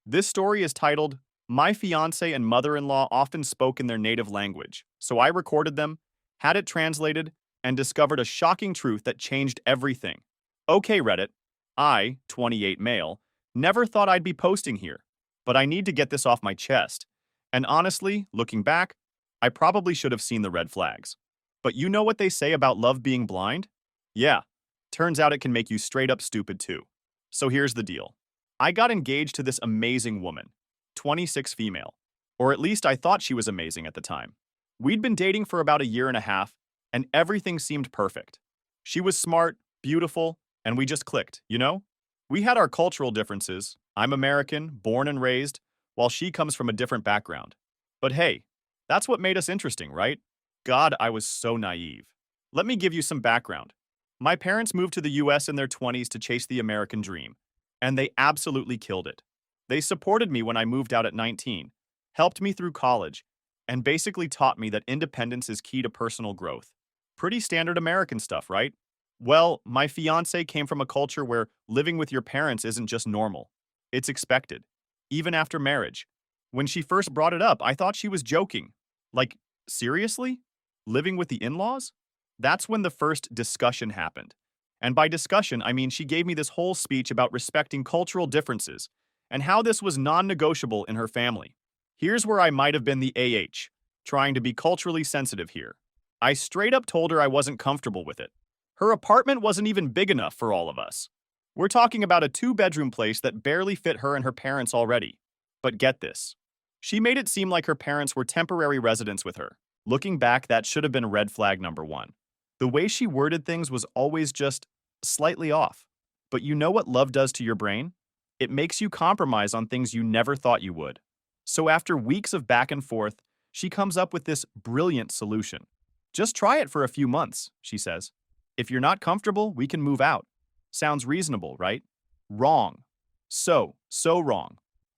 This story is titled, My Fiancé and Mother-in-Law Often Spoke in Their Native Language. So I recorded them, had it translated, and discovered a shocking truth that changed everything. Okay, Reddit. I, 28 male, never thought I'd be posting here, but I need to get this off my chest. And honestly, looking back, I probably should have seen the red flags. But you know what they say about love being blind? Yeah, turns out it can make you straight up stupid too. So here's the deal. I got engaged to this amazing woman, 26 female, or at least I thought she was amazing at the time. We'd been dating for about a year and a half, and everything seemed perfect. She was smart, beautiful, and we just clicked, you know? We had our cultural differences. I'm American, born and raised, while she comes from a different background. But hey, that's what made us interesting, right? God, I was so naive. Let me give you some background. My parents moved to the US in their 20s to chase the American dream, and they absolutely killed it. They supported me when I moved out at 19, helped me through college, and basically taught me that independence is key to personal growth. Pretty standard American stuff, right? Well, my fiance came from a culture where living with your parents isn't just normal. It's expected, even after marriage. When she first brought it up, I thought she was joking. Like, seriously? Living with the in-laws? That's when the first discussion happened. And by discussion, I mean she gave me this whole speech about respecting cultural differences and how this was non-negotiable in her family. Here's where I might have been the AH, trying to be culturally sensitive here. I straight up told her I wasn't comfortable with it. Her apartment wasn't even big enough for all of us. We're talking about a two-bedroom place that barely fit her and her parents already. But get this. She made it seem like her parents were temporary residents with her. Looking back, that should have been red flag number one. The way she worded things was always just slightly off. But you know what love does to your brain? It makes you compromise on things you never thought you would. So after weeks of back and forth, she comes up with this brilliant solution. Just try it for a few months, she says. If you're not comfortable, we can move out. Sounds reasonable, right? Wrong. So wrong.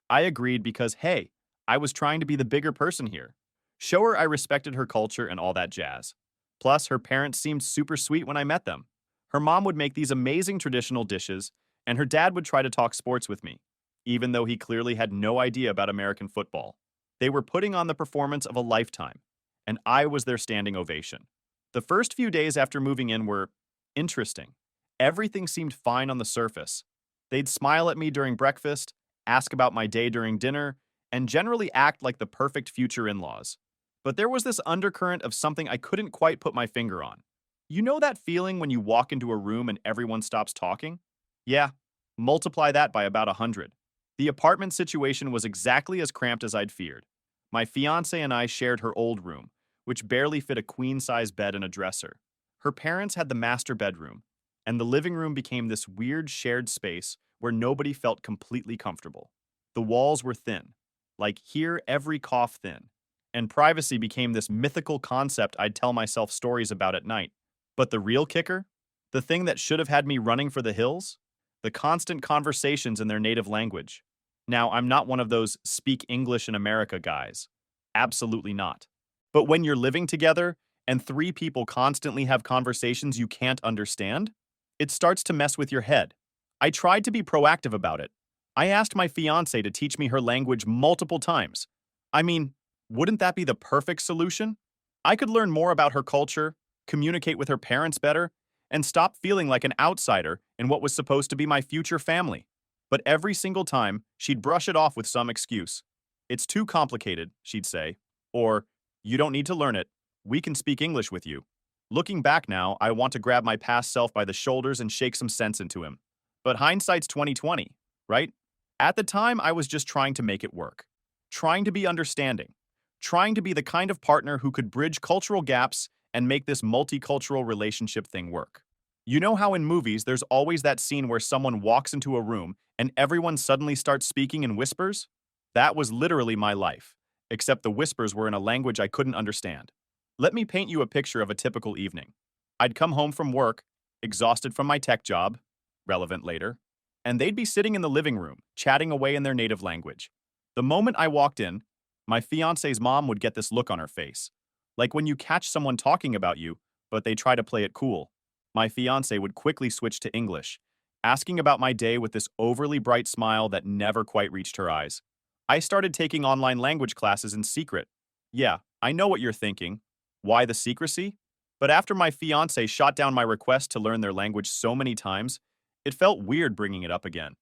I agreed because, hey, I was trying to be the bigger person here. Show her I respected her culture and all that jazz. Plus, her parents seemed super sweet when I met them. Her mom would make these amazing traditional dishes, and her dad would try to talk sports with me, even though he clearly had no idea about American football. They were putting on the performance of a lifetime, and I was their standing ovation. The first few days after moving in were interesting. Everything seemed fine on the surface. They'd smile at me during breakfast, ask about my day during dinner, and generally act like the perfect future in-laws. But there was this undercurrent of something I couldn't quite put my finger on. You know that feeling when you walk into a room and everyone stops talking? Yeah, multiply that by about 100. The apartment situation was exactly as cramped as I'd feared. My fiance and I shared her old room, which barely fit a queen-size bed and a dresser. Her parents had the master bedroom, and the living room became this weird shared space where nobody felt completely comfortable. The walls were thin, like hear every cough thin, and privacy became this mythical concept I'd tell myself stories about at night. But the real kicker? The thing that should have had me running for the hills? The constant conversations in their native language. Now, I'm not one of those speak English in America guys. Absolutely not. But when you're living together and three people constantly have conversations you can't understand, it starts to mess with your head. I tried to be proactive about it. I asked my fiance to teach me her language multiple times. I mean, wouldn't that be the perfect solution? I could learn more about her culture, communicate with her parents better, and stop feeling like an outsider in what was supposed to be my future family. But every single time, she'd brush it off with some excuse. It's too complicated, she'd say. Or, you don't need to learn it. We can speak English with you. Looking back now, I want to grab my past self by the shoulders and shake some sense into him. But hindsight's 2020, right? At the time, I was just trying to make it work. Trying to be understanding. Trying to be the kind of partner who could bridge cultural gaps and make this multicultural relationship thing work. You know how in movies there's always that scene where someone walks into a room and everyone suddenly starts speaking in whispers? That was literally my life, except the whispers were in a language I couldn't understand. Let me paint you a picture of a typical evening. I'd come home from work, exhausted from my tech job, relevant later, and they'd be sitting in the living room, chatting away in their native language. The moment I walked in, my fiance's mom would get this look on her face. Like when you catch someone talking about you, but they try to play it cool. My fiance would quickly switch to English, asking about my day with this overly bright smile that never quite reached her eyes. I started taking online language classes in secret. Yeah, I know what you're thinking. Why the secrecy? But after my fiance shot down my request to learn their language so many times, it felt weird bringing it up again.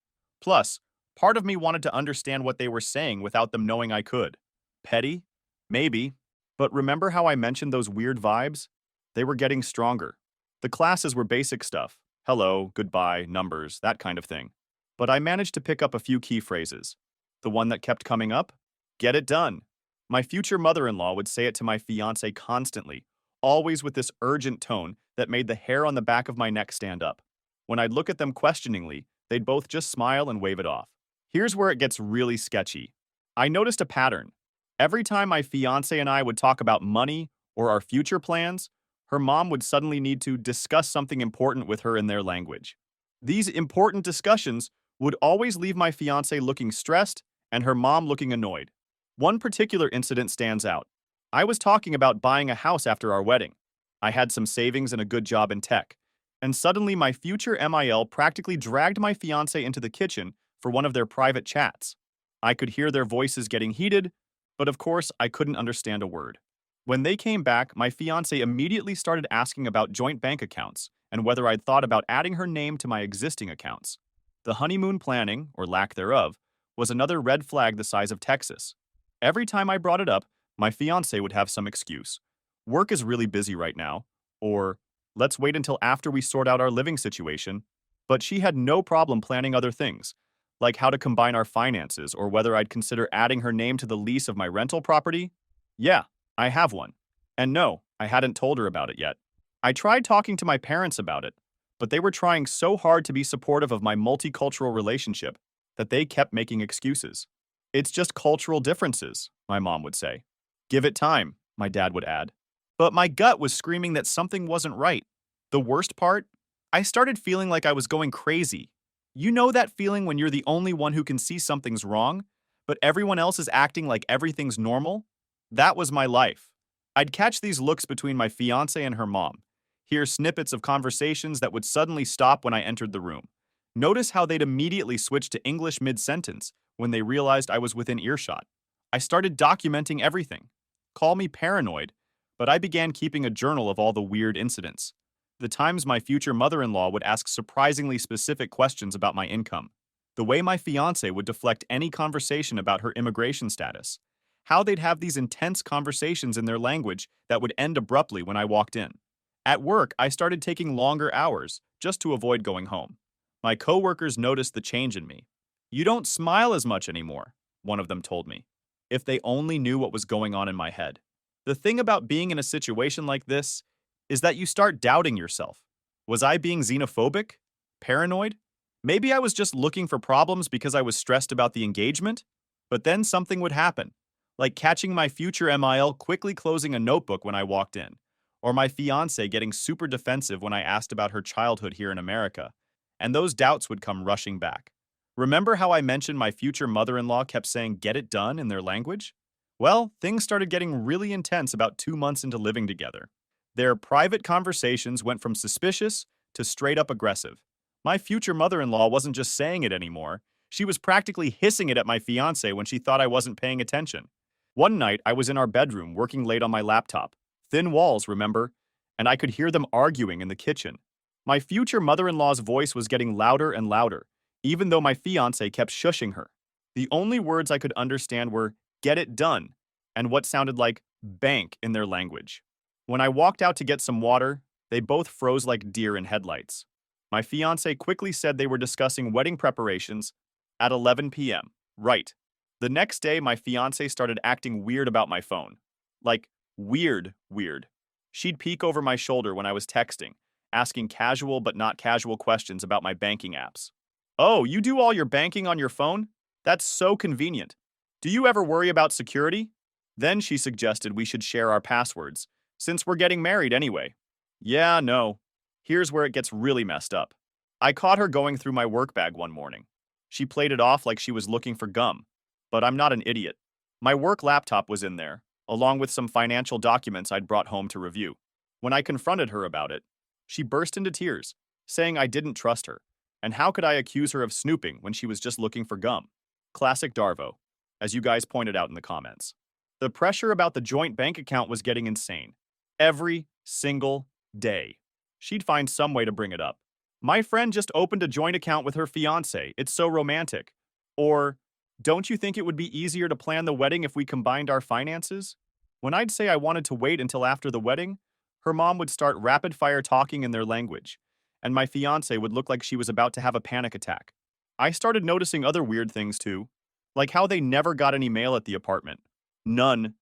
Plus, part of me wanted to understand what they were saying without them knowing I could. Petty? Maybe. But remember how I mentioned those weird vibes? They were getting stronger. The classes were basic stuff. Hello, goodbye, numbers, that kind of thing. But I managed to pick up a few key phrases. The one that kept coming up? Get it done. My future mother-in-law would say it to my fiancé constantly, always with this urgent tone that made the hair on the back of my neck stand up. When I'd look at them questioningly, they'd both just smile and wave it off. Here's where it gets really sketchy. I noticed a pattern. Every time my fiancé and I would talk about money or our future plans, her mom would suddenly need to discuss something important with her in their language. These important discussions would always leave my fiancé looking stressed and her mom looking annoyed. One particular incident stands out. I was talking about buying a house after our wedding. I had some savings and a good job in tech. And suddenly my future MIL practically dragged my fiancé into the kitchen for one of their private chats. I could hear their voices getting heated, but of course I couldn't understand a word. When they came back, my fiancé immediately started asking about joint bank accounts and whether I'd thought about adding her name to my existing accounts. The honeymoon planning, or lack thereof, was another red flag the size of Texas. Every time I brought it up, my fiancé would have some excuse. Work is really busy right now, or let's wait until after we sort out our living situation. But she had no problem planning other things, like how to combine our finances or whether I'd consider adding her name to the lease of my rental property. Yeah, I have one. And no, I hadn't told her about it yet. I tried talking to my parents about it, but they were trying so hard to be supportive of my multicultural relationship that they kept making excuses. It's just cultural differences, my mom would say. Give it time, my dad would add. But my gut was screaming that something wasn't right. The worst part? I started feeling like I was going crazy. You know that feeling when you're the only one who can see something's wrong, but everyone else is acting like everything's normal? That was my life. I'd catch these looks between my fiancée and her mom, hear snippets of conversations that would suddenly stop when I entered the room. Notice how they'd immediately switch to English mid-sentence when they realized I was within earshot. I started documenting everything. Call me paranoid, but I began keeping a journal of all the weird incidents. The times my future mother-in-law would ask surprisingly specific questions about my income. The way my fiancé would deflect any conversation about her immigration status. How they'd have these intense conversations in their language that would end abruptly when I walked in. At work, I started taking longer hours just to avoid going home. My coworkers noticed the change in me. You don't smile as much anymore, one of them told me. If they only knew what was going on in my head. The thing about being in a situation like this is that you start doubting yourself. Was I being xenophobic? Paranoid? Maybe I was just looking for problems because I was stressed about the engagement? But then something would happen, like catching my future MIL quickly closing a notebook when I walked in, or my fiancé getting super defensive when I asked about her childhood here in America, and those doubts would come rushing back. Remember how I mentioned my future mother-in-law kept saying "get it done" in their language? Well, things started getting really intense about 2 months into living together. Their private conversations went from suspicious to straight up aggressive. My future mother-in-law wasn't just saying it anymore, she was practically hissing it at my fiancé when she thought I wasn't paying attention. One night, I was in our bedroom working late on my laptop. Thin walls, remember? And I could hear them arguing in the kitchen. My future mother-in-law's voice was getting louder and louder, even though my fiancé kept shushing her. The only words I could understand were "get it done" and what sounded like "bank" in their language. When I walked out to get some water, they both froze like deer in headlights. My fiancé quickly said they were discussing wedding preparations at 11 p.m. Right. The next day, my fiancé started acting weird about my phone. Like, weird. She'd peek over my shoulder when I was texting, asking casual but not casual questions about my banking apps. Oh, you do all your banking on your phone? That's so convenient. Do you ever worry about security? Then she suggested we should share our passwords, since we're getting married anyway. Yeah, no. Here's where it gets really messed up. I caught her going through my work bag one morning. She played it off like she was looking for gum, but I'm not an idiot. My work laptop was in there, along with some financial documents I'd brought home to review. When I confronted her about it, she burst into tears, saying I didn't trust her, And how could I accuse her of snooping when she was just looking for gum? Classic Darvo, as you guys pointed out in the comments. The pressure about the joint bank account was getting insane. Every single day. She'd find some way to bring it up. My friend just opened a joint account with her fiancé. It's so romantic. Or, don't you think it would be easier to plan the wedding if we combined our finances? When I'd say I wanted to wait until after the wedding, her mom would start rapid-fire talking in their language, and my fiancé would look like she was about to have a panic attack. I started noticing other weird things too, like how they never got any mail at the apartment. None.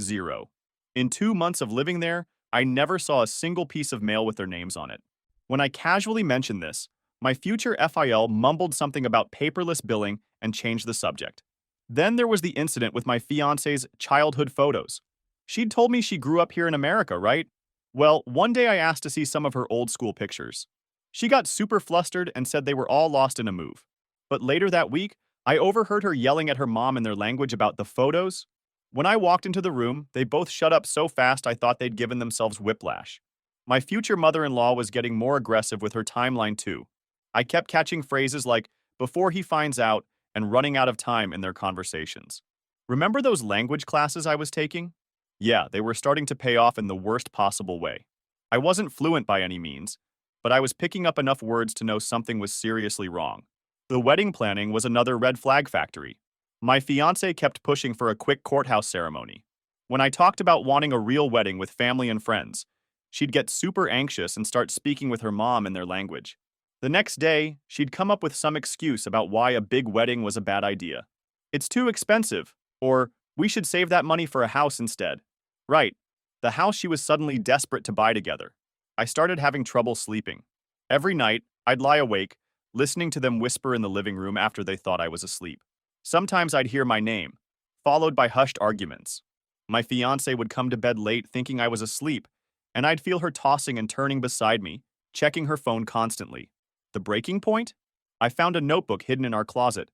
Zero. In 2 months of living there, I never saw a single piece of mail with their names on it. When I casually mentioned this, my future FIL mumbled something about paperless billing and changed the subject. Then there was the incident with my fiance's childhood photos. She'd told me she grew up here in America, right? Well, one day I asked to see some of her old school pictures. She got super flustered and said they were all lost in a move. But later that week, I overheard her yelling at her mom in their language about the photos. When I walked into the room, they both shut up so fast I thought they'd given themselves whiplash. My future mother-in-law was getting more aggressive with her timeline too. I kept catching phrases like, before he finds out, and running out of time in their conversations. Remember those language classes I was taking? Yeah, they were starting to pay off in the worst possible way. I wasn't fluent by any means, but I was picking up enough words to know something was seriously wrong. The wedding planning was another red flag factory. My fiancé kept pushing for a quick courthouse ceremony. When I talked about wanting a real wedding with family and friends, she'd get super anxious and start speaking with her mom in their language. The next day, she'd come up with some excuse about why a big wedding was a bad idea. It's too expensive, or we should save that money for a house instead. Right, the house she was suddenly desperate to buy together. I started having trouble sleeping. Every night, I'd lie awake, listening to them whisper in the living room after they thought I was asleep. Sometimes I'd hear my name, followed by hushed arguments. My fiancé would come to bed late thinking I was asleep, and I'd feel her tossing and turning beside me, checking her phone constantly. The breaking point? I found a notebook hidden in our closet,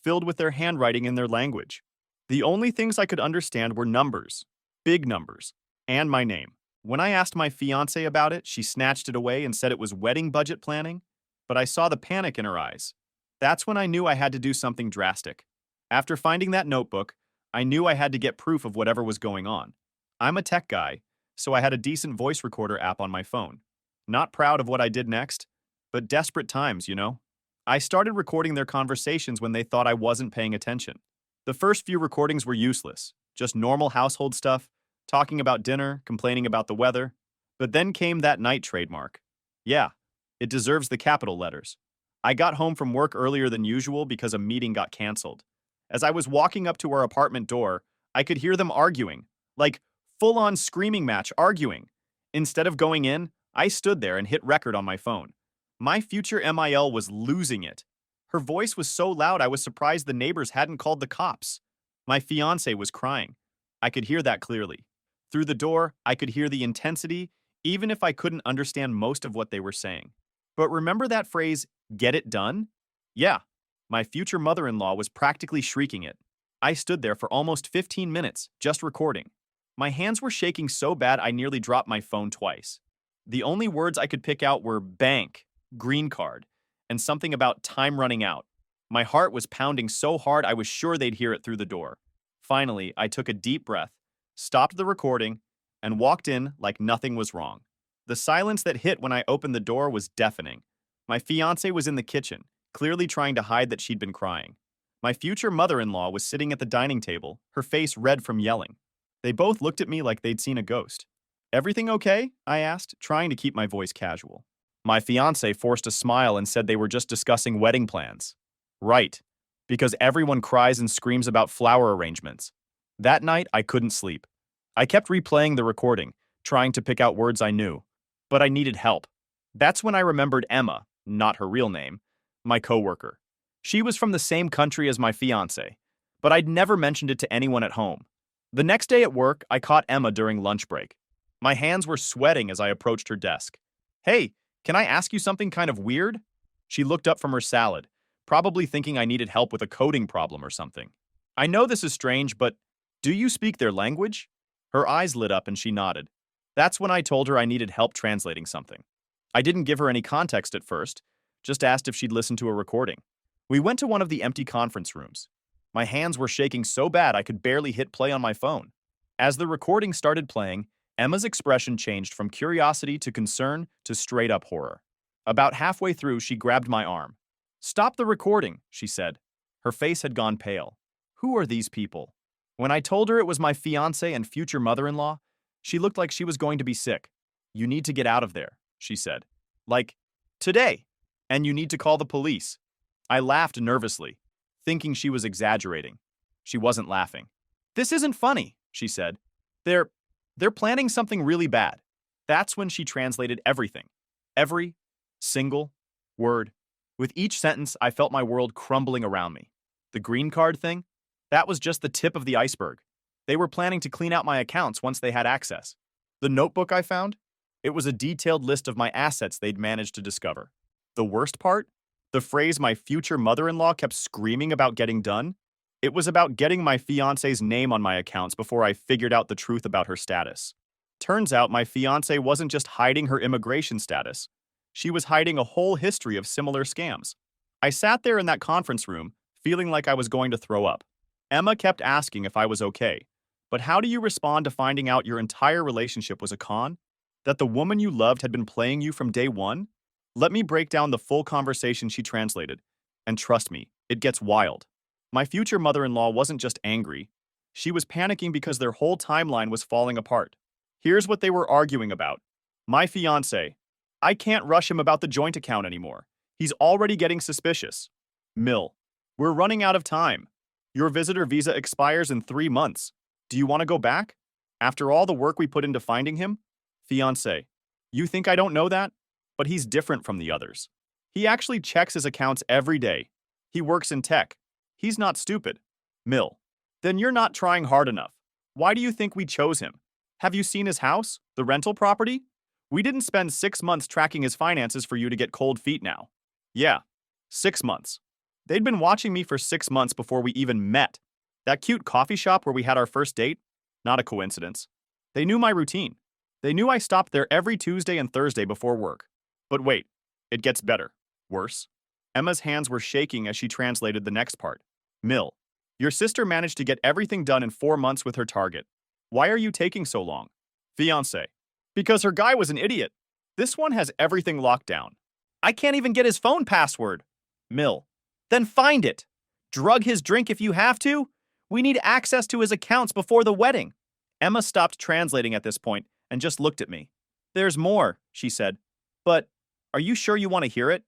filled with their handwriting in their language. The only things I could understand were numbers, big numbers, and my name. When I asked my fiancé about it, she snatched it away and said it was wedding budget planning, but I saw the panic in her eyes. That's when I knew I had to do something drastic. After finding that notebook, I knew I had to get proof of whatever was going on. I'm a tech guy, so I had a decent voice recorder app on my phone. Not proud of what I did next, but desperate times, you know? I started recording their conversations when they thought I wasn't paying attention. The first few recordings were useless, just normal household stuff, talking about dinner, complaining about the weather. But then came that night trademark. Yeah, it deserves the capital letters. I got home from work earlier than usual because a meeting got canceled. As I was walking up to our apartment door, I could hear them arguing, like full-on screaming match arguing. Instead of going in, I stood there and hit record on my phone. My future MIL was losing it. Her voice was so loud I was surprised the neighbors hadn't called the cops. My fiancé was crying. I could hear that clearly. Through the door, I could hear the intensity, even if I couldn't understand most of what they were saying. But remember that phrase, get it done? Yeah, my future mother-in-law was practically shrieking it. I stood there for almost 15 minutes, just recording. My hands were shaking so bad I nearly dropped my phone twice. The only words I could pick out were bank, green card, and something about time running out. My heart was pounding so hard I was sure they'd hear it through the door. Finally, I took a deep breath, stopped the recording, and walked in like nothing was wrong. The silence that hit when I opened the door was deafening. My fiancé was in the kitchen, clearly trying to hide that she'd been crying. My future mother-in-law was sitting at the dining table, her face red from yelling. They both looked at me like they'd seen a ghost. Everything okay? I asked, trying to keep my voice casual. My fiancé forced a smile and said they were just discussing wedding plans. Right, because everyone cries and screams about flower arrangements. That night, I couldn't sleep. I kept replaying the recording, trying to pick out words I knew. But I needed help. That's when I remembered Emma, not her real name, my coworker. She was from the same country as my fiancé, but I'd never mentioned it to anyone at home. The next day at work, I caught Emma during lunch break. My hands were sweating as I approached her desk. Hey, can I ask you something kind of weird? She looked up from her salad, probably thinking I needed help with a coding problem or something. I know this is strange, but do you speak their language? Her eyes lit up and she nodded. That's when I told her I needed help translating something. I didn't give her any context at first, Just asked if she'd listen to a recording. We went to one of the empty conference rooms. My hands were shaking so bad I could barely hit play on my phone. As the recording started playing, Emma's expression changed from curiosity to concern to straight-up horror. About halfway through, she grabbed my arm. "Stop the recording," she said. Her face had gone pale. Who are these people? When I told her it was my fiancé and future mother-in-law, she looked like she was going to be sick. "You need to get out of there," she said. "Like, today. And you need to call the police." I laughed nervously, thinking she was exaggerating. She wasn't laughing. "This isn't funny," she said. They're planning something really bad." That's when she translated everything. Every single word. With each sentence, I felt my world crumbling around me. The green card thing? That was just the tip of the iceberg. They were planning to clean out my accounts once they had access. The notebook I found? It was a detailed list of my assets they'd managed to discover. The worst part? The phrase my future mother-in-law kept screaming about getting done? It was about getting my fiancé's name on my accounts before I figured out the truth about her status. Turns out my fiancé wasn't just hiding her immigration status. She was hiding a whole history of similar scams. I sat there in that conference room, feeling like I was going to throw up. Emma kept asking if I was okay. But how do you respond to finding out your entire relationship was a con? That the woman you loved had been playing you from day one? Let me break down the full conversation she translated. And trust me, it gets wild. My future mother-in-law wasn't just angry. She was panicking because their whole timeline was falling apart. Here's what they were arguing about. My fiancé. I can't rush him about the joint account anymore. He's already getting suspicious. Mill. We're running out of time. Your visitor visa expires in 3 months. Do you want to go back? After all the work we put into finding him? Fiancé. You think I don't know that? But he's different from the others. He actually checks his accounts every day. He works in tech. He's not stupid. Mill. Then you're not trying hard enough. Why do you think we chose him? Have you seen his house? The rental property? We didn't spend 6 months tracking his finances for you to get cold feet now. Yeah, 6 months. They'd been watching me for 6 months before we even met. That cute coffee shop where we had our first date? Not a coincidence. They knew my routine. They knew I stopped there every Tuesday and Thursday before work. But wait, it gets better. Worse. Emma's hands were shaking as she translated the next part. Mill. Your sister managed to get everything done in 4 months with her target. Why are you taking so long? Fiancé. Because her guy was an idiot. This one has everything locked down. I can't even get his phone password. Mill. Then find it. Drug his drink if you have to. We need access to his accounts before the wedding. Emma stopped translating at this point and just looked at me. There's more, she said. But are you sure you want to hear it?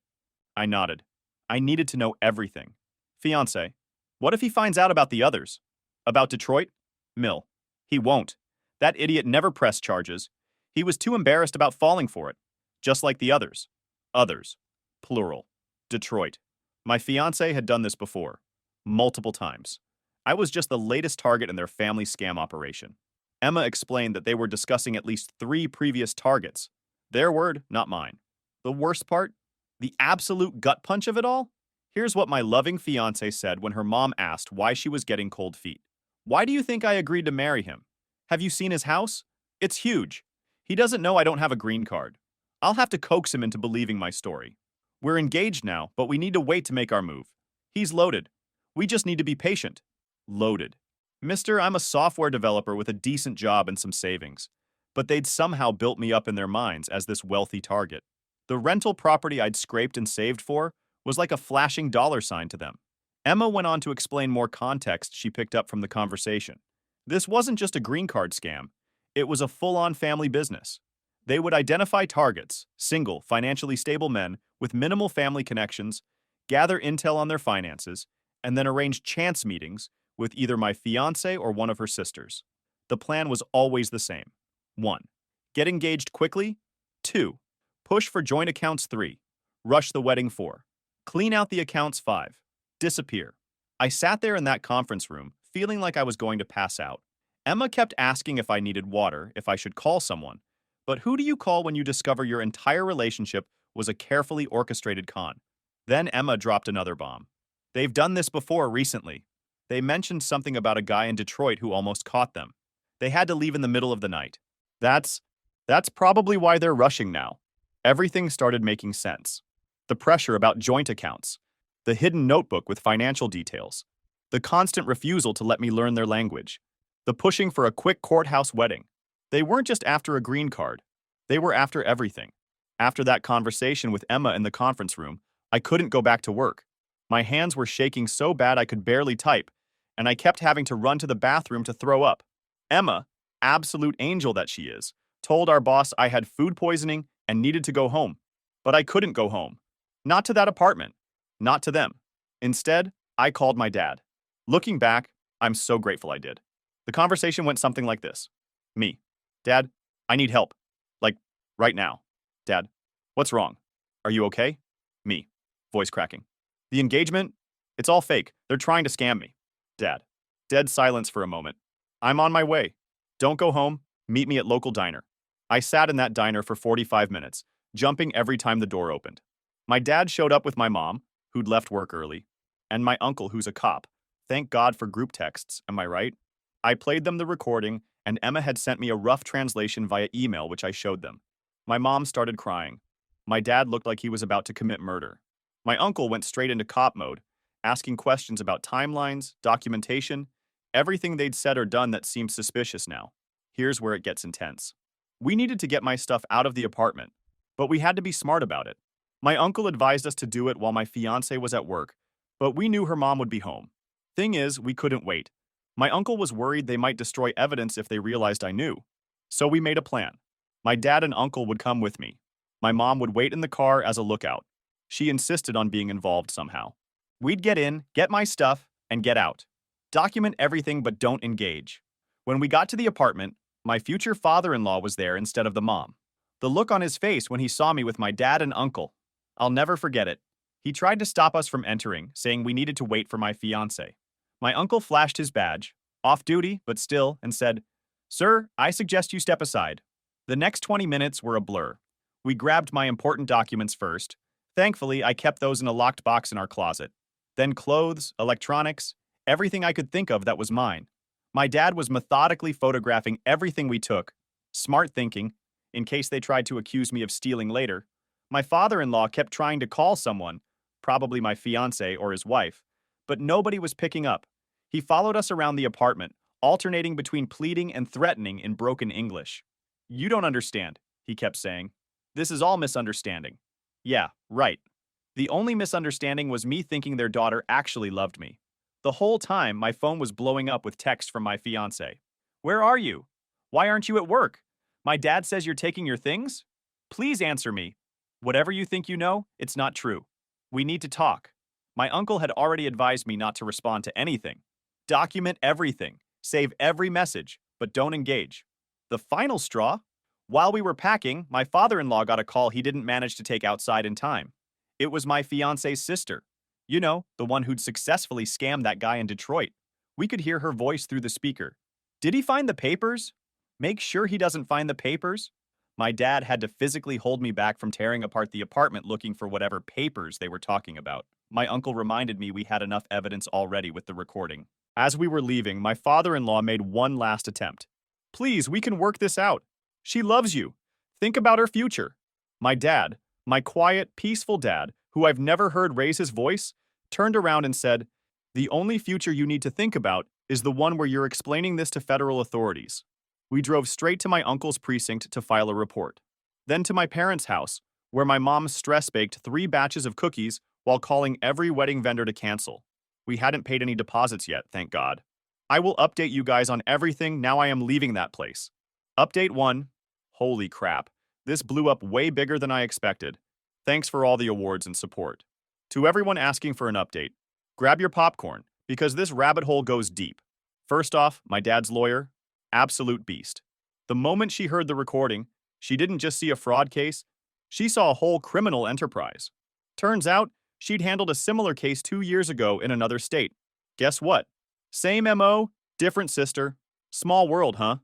I nodded. I needed to know everything. Fiancé. What if he finds out about the others? About Detroit? Mill. He won't. That idiot never pressed charges. He was too embarrassed about falling for it. Just like the others. Others. Plural. Detroit. My fiancé had done this before. Multiple times. I was just the latest target in their family scam operation. Emma explained that they were discussing at least 3 previous targets. Their word, not mine. The worst part? The absolute gut punch of it all? Here's what my loving fiancé said when her mom asked why she was getting cold feet. Why do you think I agreed to marry him? Have you seen his house? It's huge. He doesn't know I don't have a green card. I'll have to coax him into believing my story. We're engaged now, but we need to wait to make our move. He's loaded. We just need to be patient. Loaded. Mister, I'm a software developer with a decent job and some savings. But they'd somehow built me up in their minds as this wealthy target. The rental property I'd scraped and saved for was like a flashing dollar sign to them. Emma went on to explain more context she picked up from the conversation. This wasn't just a green card scam. It was a full-on family business. They would identify targets, single, financially stable men with minimal family connections, gather intel on their finances, and then arrange chance meetings with either my fiancé or one of her sisters. The plan was always the same. 1. Get engaged quickly. 2. Push for joint accounts 3. Rush the wedding 4. Clean out the accounts 5. Disappear. I sat there in that conference room, feeling like I was going to pass out. Emma kept asking if I needed water, if I should call someone. But who do you call when you discover your entire relationship was a carefully orchestrated con? Then Emma dropped another bomb. They've done this before recently. They mentioned something about a guy in Detroit who almost caught them. They had to leave in the middle of the night. That's probably why they're rushing now. Everything started making sense. the pressure about joint accounts, the hidden notebook with financial details, the constant refusal to let me learn their language, the pushing for a quick courthouse wedding. They weren't just after a green card. They were after everything. After that conversation with Emma in the conference room, I couldn't go back to work. My hands were shaking so bad I could barely type, and I kept having to run to the bathroom to throw up. Emma, absolute angel that she is, told our boss I had food poisoning and needed to go home. But I couldn't go home. Not to that apartment. Not to them. Instead, I called my dad. Looking back, I'm so grateful I did. The conversation went something like this. Me. Dad, I need help. Like, right now. Dad, what's wrong? Are you okay? Me. Voice cracking. The engagement? It's all fake. They're trying to scam me. Dad. Dead silence for a moment. I'm on my way. Don't go home. Meet me at local diner. I sat in that diner for 45 minutes, jumping every time the door opened. My dad showed up with my mom, who'd left work early, and my uncle, who's a cop. Thank God for group texts, am I right? I played them the recording, and Emma had sent me a rough translation via email, which I showed them. My mom started crying. My dad looked like he was about to commit murder. My uncle went straight into cop mode, asking questions about timelines, documentation, everything they'd said or done that seemed suspicious now. Here's where it gets intense. We needed to get my stuff out of the apartment, but we had to be smart about it. My uncle advised us to do it while my fiancée was at work, but we knew her mom would be home. Thing is, we couldn't wait. My uncle was worried they might destroy evidence if they realized I knew. So we made a plan. My dad and uncle would come with me. My mom would wait in the car as a lookout. She insisted on being involved somehow. We'd get in, get my stuff, and get out. Document everything but don't engage. When we got to the apartment, my future father-in-law was there instead of the mom. The look on his face when he saw me with my dad and uncle. I'll never forget it. He tried to stop us from entering, saying we needed to wait for my fiancée. My uncle flashed his badge, off duty, but still, and said, "Sir, I suggest you step aside." The next 20 minutes were a blur. We grabbed my important documents first. Thankfully, I kept those in a locked box in our closet. Then clothes, electronics, everything I could think of that was mine. My dad was methodically photographing everything we took. Smart thinking, in case they tried to accuse me of stealing later. My father-in-law kept trying to call someone, probably my fiancé or his wife, but nobody was picking up. He followed us around the apartment, alternating between pleading and threatening in broken English. "You don't understand," he kept saying. "This is all misunderstanding." Yeah, right. The only misunderstanding was me thinking their daughter actually loved me. The whole time, my phone was blowing up with text from my fiancé. "Where are you? Why aren't you at work? My dad says you're taking your things? Please answer me. Whatever you think you know, it's not true. We need to talk." My uncle had already advised me not to respond to anything. Document everything, save every message, but don't engage. The final straw? While we were packing, my father-in-law got a call he didn't manage to take outside in time. It was my fiancé's sister. You know, the one who'd successfully scammed that guy in Detroit. We could hear her voice through the speaker. "Did he find the papers? Make sure he doesn't find the papers." My dad had to physically hold me back from tearing apart the apartment looking for whatever papers they were talking about. My uncle reminded me we had enough evidence already with the recording. As we were leaving, my father-in-law made one last attempt. "Please, we can work this out. She loves you. Think about her future." My dad, my quiet, peaceful dad, who I've never heard raise his voice, turned around and said, "The only future you need to think about is the one where you're explaining this to federal authorities." We drove straight to my uncle's precinct to file a report. Then to my parents' house, where my mom stress-baked 3 batches of cookies while calling every wedding vendor to cancel. We hadn't paid any deposits yet, thank God. I will update you guys on everything now I am leaving that place. Update 1. Holy crap. This blew up way bigger than I expected. Thanks for all the awards and support. To everyone asking for an update, grab your popcorn, because this rabbit hole goes deep. First off, my dad's lawyer, absolute beast. The moment she heard the recording, she didn't just see a fraud case, she saw a whole criminal enterprise. Turns out, she'd handled a similar case 2 years ago in another state. Guess what? Same MO, different sister. Small world, huh?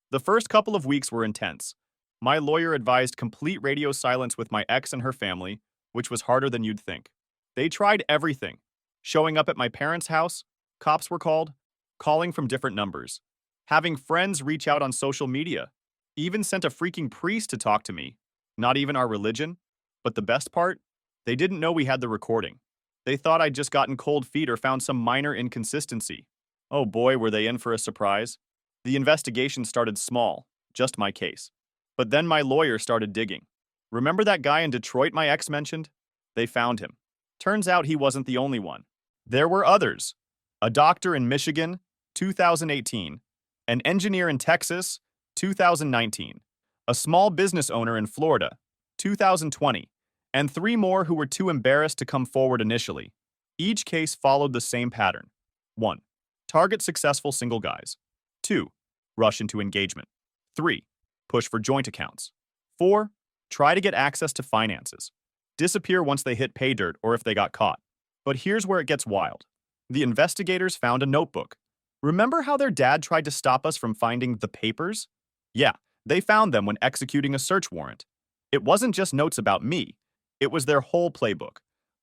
The first couple of weeks were intense. My lawyer advised complete radio silence with my ex and her family, which was harder than you'd think. They tried everything. Showing up at my parents' house, cops were called, calling from different numbers, having friends reach out on social media, even sent a freaking priest to talk to me. Not even our religion. But the best part? They didn't know we had the recording. They thought I'd just gotten cold feet or found some minor inconsistency. Oh boy, were they in for a surprise. The investigation started small, just my case. But then my lawyer started digging. Remember that guy in Detroit my ex mentioned? They found him. Turns out he wasn't the only one. There were others. A doctor in Michigan, 2018. An engineer in Texas, 2019. A small business owner in Florida, 2020. And three more who were too embarrassed to come forward initially. Each case followed the same pattern. 1. Target successful single guys. 2. Rush into engagement. 3. Push for joint accounts. 4. Try to get access to finances. Disappear once they hit pay dirt or if they got caught. But here's where it gets wild. The investigators found a notebook. Remember how their dad tried to stop us from finding the papers? Yeah, they found them when executing a search warrant. It wasn't just notes about me. It was their whole playbook.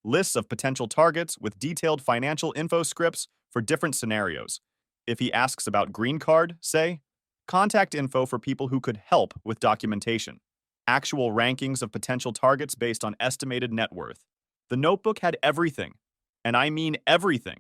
Lists of potential targets with detailed financial info scripts for different scenarios. If he asks about green card, say, contact info for people who could help with documentation. Actual rankings of potential targets based on estimated net worth. The notebook had everything. And I mean everything.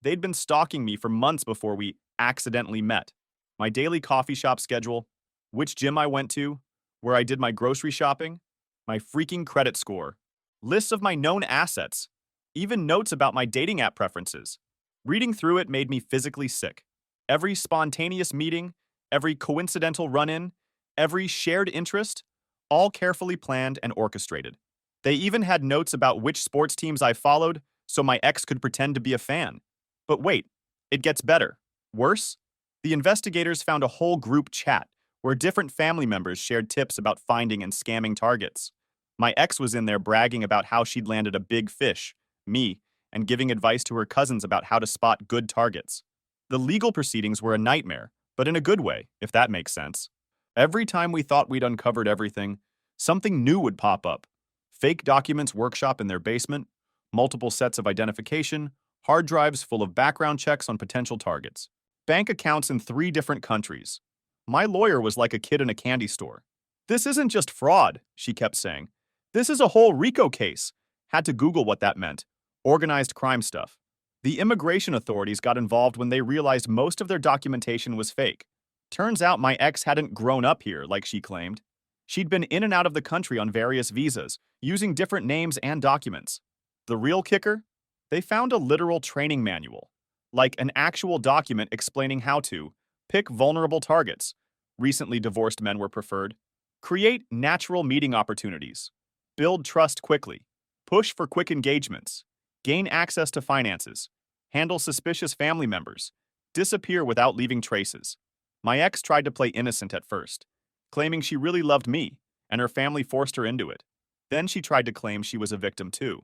They'd been stalking me for months before we accidentally met. My daily coffee shop schedule, which gym I went to, where I did my grocery shopping, my freaking credit score, lists of my known assets, even notes about my dating app preferences. Reading through it made me physically sick. Every spontaneous meeting, every coincidental run-in, every shared interest, all carefully planned and orchestrated. They even had notes about which sports teams I followed so my ex could pretend to be a fan. But wait, it gets better. Worse? The investigators found a whole group chat where different family members shared tips about finding and scamming targets. My ex was in there bragging about how she'd landed a big fish, me, and giving advice to her cousins about how to spot good targets. The legal proceedings were a nightmare, but in a good way, if that makes sense. Every time we thought we'd uncovered everything, something new would pop up. Fake documents workshop in their basement, multiple sets of identification, hard drives full of background checks on potential targets, bank accounts in 3 different countries. My lawyer was like a kid in a candy store. This isn't just fraud, she kept saying. This is a whole RICO case. Had to Google what that meant. Organized crime stuff. The immigration authorities got involved when they realized most of their documentation was fake. Turns out my ex hadn't grown up here like she claimed. She'd been in and out of the country on various visas, using different names and documents. The real kicker? They found a literal training manual, like an actual document explaining how to pick vulnerable targets. Recently divorced men were preferred. Create natural meeting opportunities. Build trust quickly. Push for quick engagements. Gain access to finances. Handle suspicious family members. Disappear without leaving traces. My ex tried to play innocent at first, claiming she really loved me, and her family forced her into it. Then she tried to claim she was a victim too.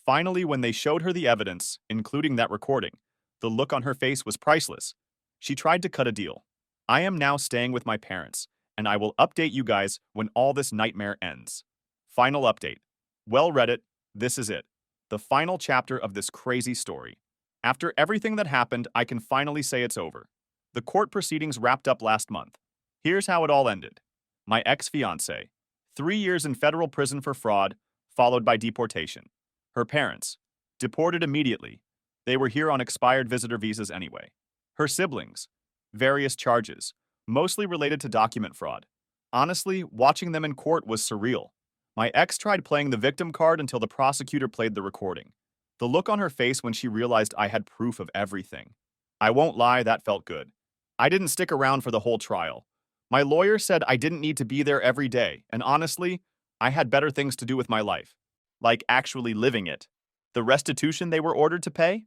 Finally, when they showed her the evidence, including that recording, the look on her face was priceless. She tried to cut a deal. I am now staying with my parents, and I will update you guys when all this nightmare ends. Final update. Well, Reddit, this is it. The final chapter of this crazy story. After everything that happened, I can finally say it's over. The court proceedings wrapped up last month. Here's how it all ended. My ex-fiancée. 3 years in federal prison for fraud, followed by deportation. Her parents. Deported immediately. They were here on expired visitor visas anyway. Her siblings. Various charges, mostly related to document fraud. Honestly, watching them in court was surreal. My ex tried playing the victim card until the prosecutor played the recording. The look on her face when she realized I had proof of everything. I won't lie, that felt good. I didn't stick around for the whole trial. My lawyer said I didn't need to be there every day, and honestly, I had better things to do with my life. Like actually living it. The restitution they were ordered to pay?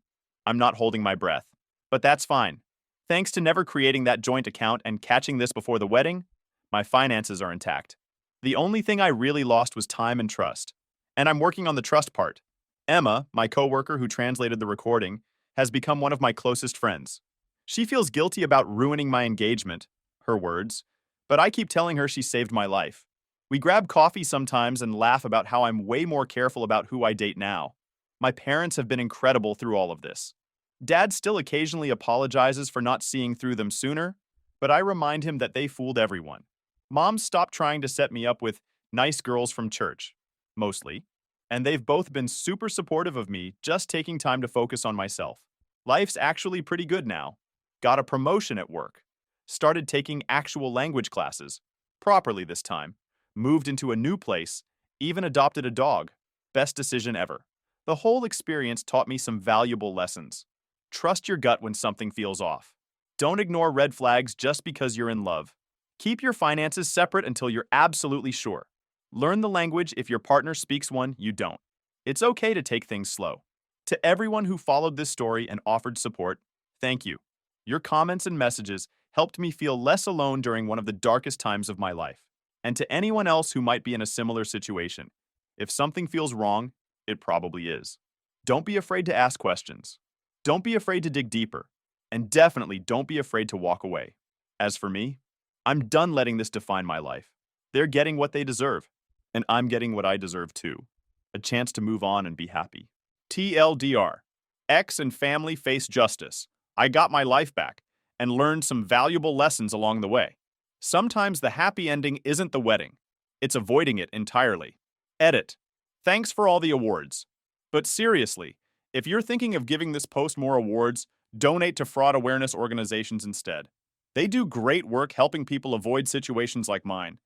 I'm not holding my breath. But that's fine. Thanks to never creating that joint account and catching this before the wedding, my finances are intact. The only thing I really lost was time and trust. And I'm working on the trust part. Emma, my coworker who translated the recording, has become one of my closest friends. She feels guilty about ruining my engagement, her words, but I keep telling her she saved my life. We grab coffee sometimes and laugh about how I'm way more careful about who I date now. My parents have been incredible through all of this. Dad still occasionally apologizes for not seeing through them sooner, but I remind him that they fooled everyone. Mom stopped trying to set me up with nice girls from church, mostly, and they've both been super supportive of me just taking time to focus on myself. Life's actually pretty good now. Got a promotion at work. Started taking actual language classes. Properly this time. Moved into a new place. Even adopted a dog. Best decision ever. The whole experience taught me some valuable lessons. Trust your gut when something feels off. Don't ignore red flags just because you're in love. Keep your finances separate until you're absolutely sure. Learn the language if your partner speaks one you don't. It's okay to take things slow. To everyone who followed this story and offered support, thank you. Your comments and messages helped me feel less alone during one of the darkest times of my life. And to anyone else who might be in a similar situation, if something feels wrong, it probably is. Don't be afraid to ask questions. Don't be afraid to dig deeper. And definitely don't be afraid to walk away. As for me, I'm done letting this define my life. They're getting what they deserve, and I'm getting what I deserve too. A chance to move on and be happy. TLDR. Ex and family face justice. I got my life back and learned some valuable lessons along the way. Sometimes the happy ending isn't the wedding. It's avoiding it entirely. Edit. Thanks for all the awards. But seriously, if you're thinking of giving this post more awards, donate to fraud awareness organizations instead. They do great work helping people avoid situations like mine,